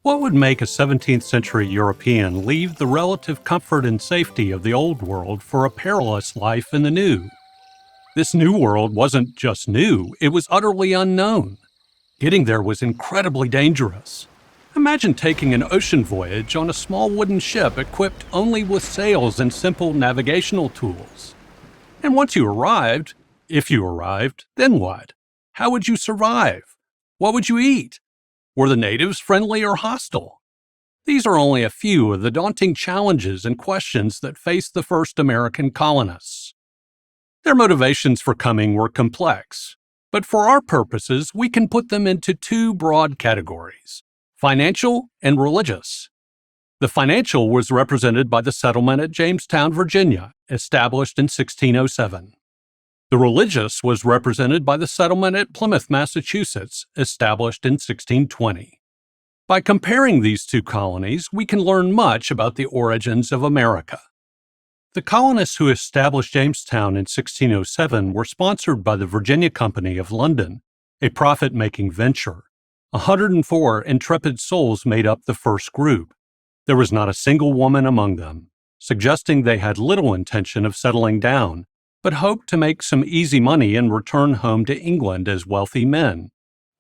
What would make a 17th-century European leave the relative comfort and safety of the Old World for a perilous life in the New? This New World wasn't just new, it was utterly unknown. Getting there was incredibly dangerous. Imagine taking an ocean voyage on a small wooden ship equipped only with sails and simple navigational tools. And once you arrived, if you arrived, then what? How would you survive? What would you eat? Were the natives friendly or hostile? These are only a few of the daunting challenges and questions that faced the first American colonists. Their motivations for coming were complex, but for our purposes, we can put them into two broad categories: financial and religious. The financial was represented by the settlement at Jamestown, Virginia, established in 1607. The religious was represented by the settlement at Plymouth, Massachusetts, established in 1620. By comparing these two colonies, we can learn much about the origins of America. The colonists who established Jamestown in 1607 were sponsored by the Virginia Company of London, a profit-making venture. 104 intrepid souls made up the first group. There was not a single woman among them, suggesting they had little intention of settling down, but hoped to make some easy money and return home to England as wealthy men.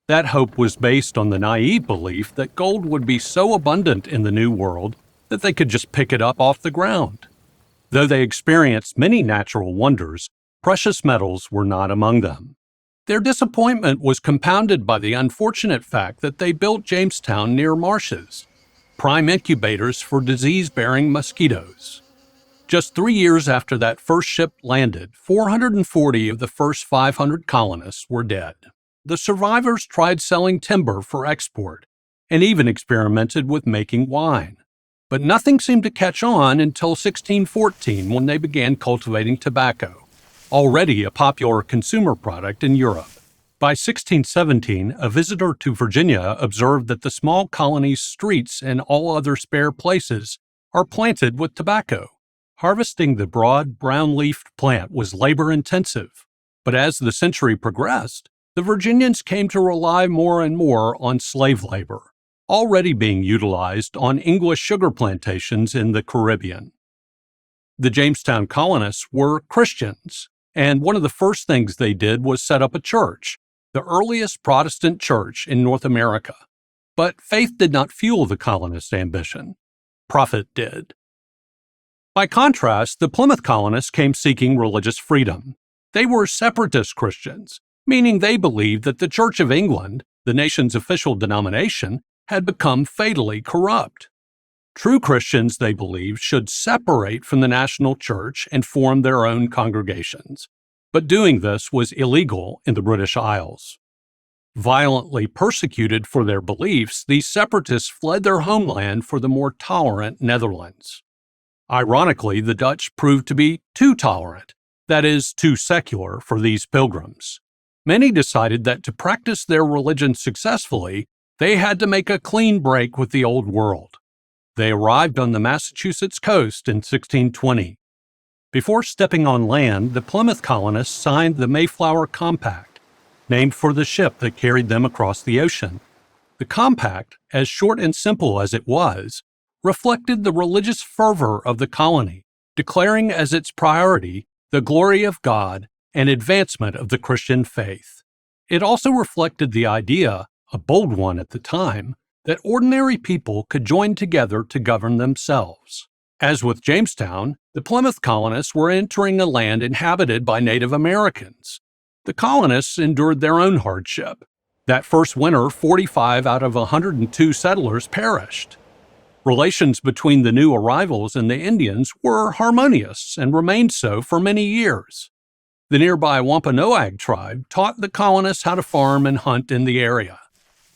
That hope was based on the naive belief that gold would be so abundant in the New World that they could just pick it up off the ground. Though they experienced many natural wonders, precious metals were not among them. Their disappointment was compounded by the unfortunate fact that they built Jamestown near marshes, prime incubators for disease-bearing mosquitoes. Just 3 years after that first ship landed, 440 of the first 500 colonists were dead. The survivors tried selling timber for export and even experimented with making wine. But nothing seemed to catch on until 1614, when they began cultivating tobacco, already a popular consumer product in Europe. By 1617, a visitor to Virginia observed that the small colony's streets and all other spare places are planted with tobacco. Harvesting the broad, brown-leafed plant was labor-intensive, but as the century progressed, the Virginians came to rely more and more on slave labor, already being utilized on English sugar plantations in the Caribbean. The Jamestown colonists were Christians, and one of the first things they did was set up a church, the earliest Protestant church in North America. But faith did not fuel the colonists' ambition. Profit did. By contrast, the Plymouth colonists came seeking religious freedom. They were separatist Christians, meaning they believed that the Church of England, the nation's official denomination, had become fatally corrupt. True Christians, they believed, should separate from the national church and form their own congregations. But doing this was illegal in the British Isles. Violently persecuted for their beliefs, these separatists fled their homeland for the more tolerant Netherlands. Ironically, the Dutch proved to be too tolerant, that is, too secular for these pilgrims. Many decided that to practice their religion successfully, they had to make a clean break with the Old World. They arrived on the Massachusetts coast in 1620. Before stepping on land, the Plymouth colonists signed the Mayflower Compact, named for the ship that carried them across the ocean. The compact, as short and simple as it was, reflected the religious fervor of the colony, declaring as its priority the glory of God and advancement of the Christian faith. It also reflected the idea, a bold one at the time, that ordinary people could join together to govern themselves. As with Jamestown, the Plymouth colonists were entering a land inhabited by Native Americans. The colonists endured their own hardship. That first winter, 45 out of 102 settlers perished. Relations between the new arrivals and the Indians were harmonious and remained so for many years. The nearby Wampanoag tribe taught the colonists how to farm and hunt in the area.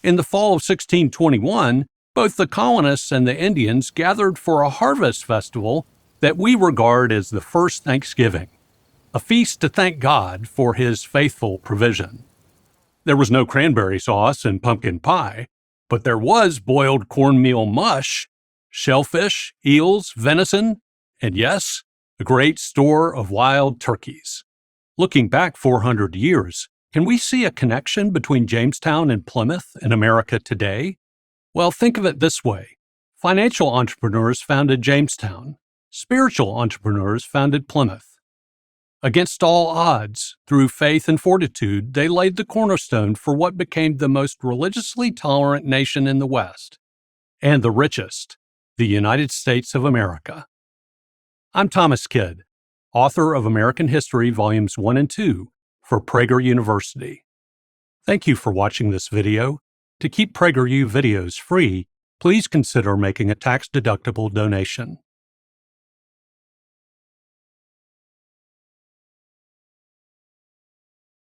In the fall of 1621, both the colonists and the Indians gathered for a harvest festival that we regard as the first Thanksgiving, a feast to thank God for His faithful provision. There was no cranberry sauce and pumpkin pie, but there was boiled cornmeal mush, shellfish, eels, venison, and yes, a great store of wild turkeys. Looking back 400 years, can we see a connection between Jamestown and Plymouth in America today? Well, think of it this way. Financial entrepreneurs founded Jamestown. Spiritual entrepreneurs founded Plymouth. Against all odds, through faith and fortitude, they laid the cornerstone for what became the most religiously tolerant nation in the West, and the richest, the United States of America. I'm Thomas Kidd, author of American History Volumes 1 and 2 for Prager University. Thank you for watching this video. To keep PragerU videos free, please consider making a tax-deductible donation.